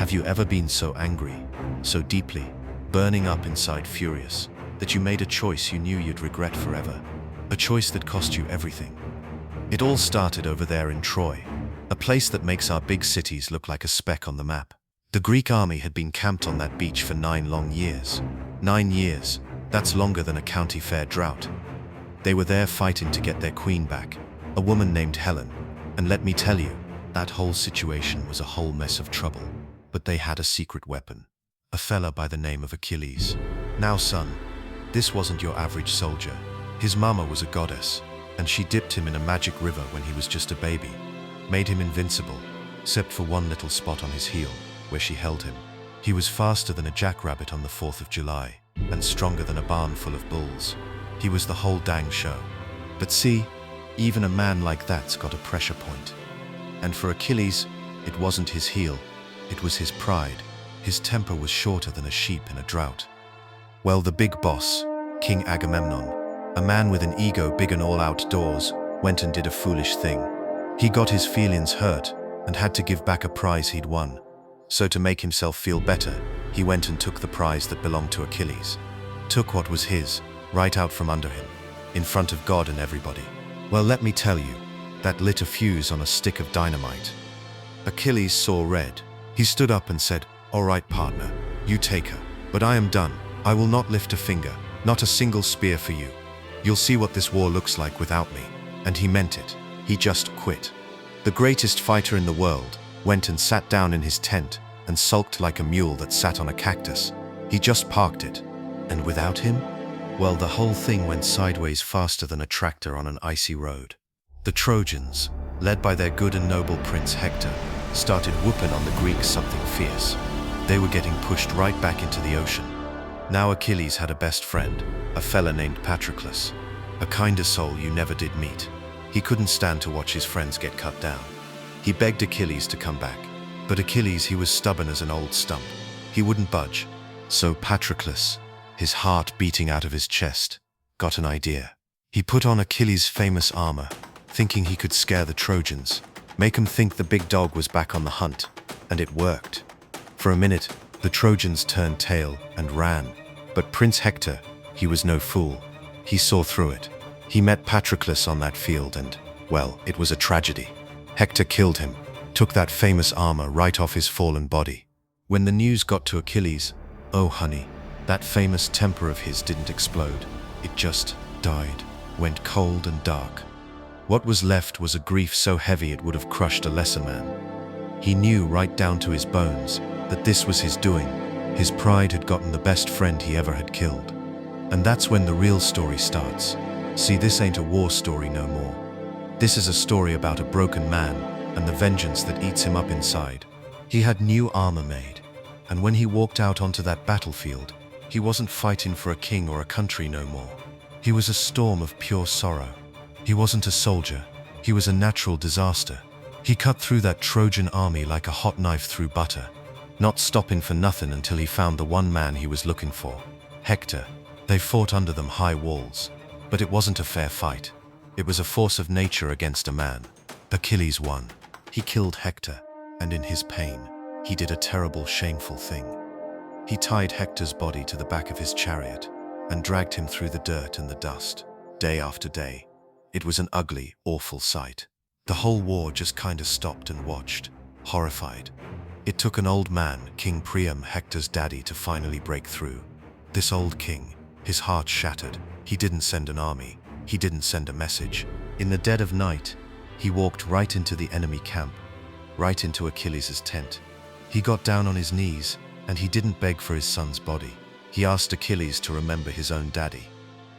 Have you ever been so angry, so deeply, burning up inside furious, that you made a choice you knew you'd regret forever? A choice that cost you everything. It all started over there in Troy, a place that makes our big cities look like a speck on the map. The Greek army had been camped on that beach for 9 long years. 9 years, that's longer than a county fair drought. They were there fighting to get their queen back, a woman named Helen. And let me tell you, that whole situation was a whole mess of trouble. But they had a secret weapon, a fella by the name of Achilles. Now son, this wasn't your average soldier. His mama was a goddess, and she dipped him in a magic river when he was just a baby, made him invincible, except for one little spot on his heel, where she held him. He was faster than a jackrabbit on the 4th of July, and stronger than a barn full of bulls. He was the whole dang show. But see, even a man like that's got a pressure point. And for Achilles, it wasn't his heel, it was his pride. His temper was shorter than a sheep in a drought. Well, the big boss, King Agamemnon, a man with an ego big and all outdoors, went and did a foolish thing. He got his feelings hurt and had to give back a prize he'd won. So to make himself feel better, he went and took the prize that belonged to Achilles. Took what was his, right out from under him, in front of God and everybody. Well, let me tell you, that lit a fuse on a stick of dynamite. Achilles saw red. He stood up and said, "All right, partner, you take her. But I am done. I will not lift a finger, not a single spear for you. You'll see what this war looks like without me." And he meant it. He just quit. The greatest fighter in the world went and sat down in his tent and sulked like a mule that sat on a cactus. He just parked it. And without him, well, the whole thing went sideways faster than a tractor on an icy road. The Trojans, led by their good and noble prince Hector, started whooping on the Greeks something fierce. They were getting pushed right back into the ocean. Now Achilles had a best friend, a fella named Patroclus, a kinder soul you never did meet. He couldn't stand to watch his friends get cut down. He begged Achilles to come back, but Achilles, he was stubborn as an old stump. He wouldn't budge. So Patroclus, his heart beating out of his chest, got an idea. He put on Achilles' famous armor, thinking he could scare the Trojans, make them think the big dog was back on the hunt, and it worked. For a minute, the Trojans turned tail and ran, but Prince Hector, he was no fool. He saw through it. He met Patroclus on that field and, well, it was a tragedy. Hector killed him, took that famous armor right off his fallen body. When the news got to Achilles, oh honey, that famous temper of his didn't explode. It just died, went cold and dark. What was left was a grief so heavy it would have crushed a lesser man. He knew right down to his bones that this was his doing. His pride had gotten the best friend he ever had killed. And that's when the real story starts. See, this ain't a war story no more. This is a story about a broken man and the vengeance that eats him up inside. He had new armor made, and when he walked out onto that battlefield, he wasn't fighting for a king or a country no more. He was a storm of pure sorrow. He wasn't a soldier, he was a natural disaster. He cut through that Trojan army like a hot knife through butter, not stopping for nothing until he found the one man he was looking for, Hector. They fought under them high walls, but it wasn't a fair fight. It was a force of nature against a man. Achilles won. He killed Hector, and in his pain, he did a terrible, shameful thing. He tied Hector's body to the back of his chariot and dragged him through the dirt and the dust, day after day. It was an ugly, awful sight. The whole war just kinda stopped and watched, horrified. It took an old man, King Priam, Hector's daddy, to finally break through. This old king, his heart shattered. He didn't send an army. He didn't send a message. In the dead of night, he walked right into the enemy camp, right into Achilles' tent. He got down on his knees, and he didn't beg for his son's body. He asked Achilles to remember his own daddy.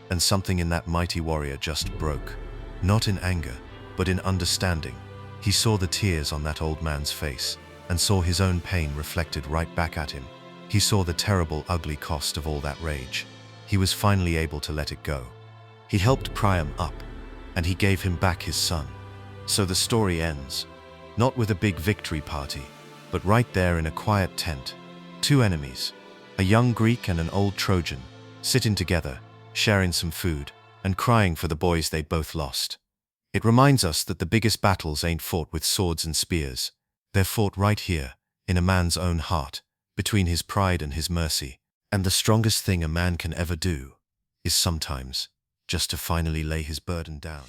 And something in that mighty warrior just broke. Not in anger, but in understanding. He saw the tears on that old man's face, and saw his own pain reflected right back at him. He saw the terrible, ugly cost of all that rage. He was finally able to let it go. He helped Priam up, and he gave him back his son. So the story ends, not with a big victory party, but right there in a quiet tent. Two enemies, a young Greek and an old Trojan, sitting together, sharing some food, and crying for the boys they both lost. It reminds us that the biggest battles ain't fought with swords and spears. They're fought right here, in a man's own heart, between his pride and his mercy. And the strongest thing a man can ever do is sometimes just to finally lay his burden down.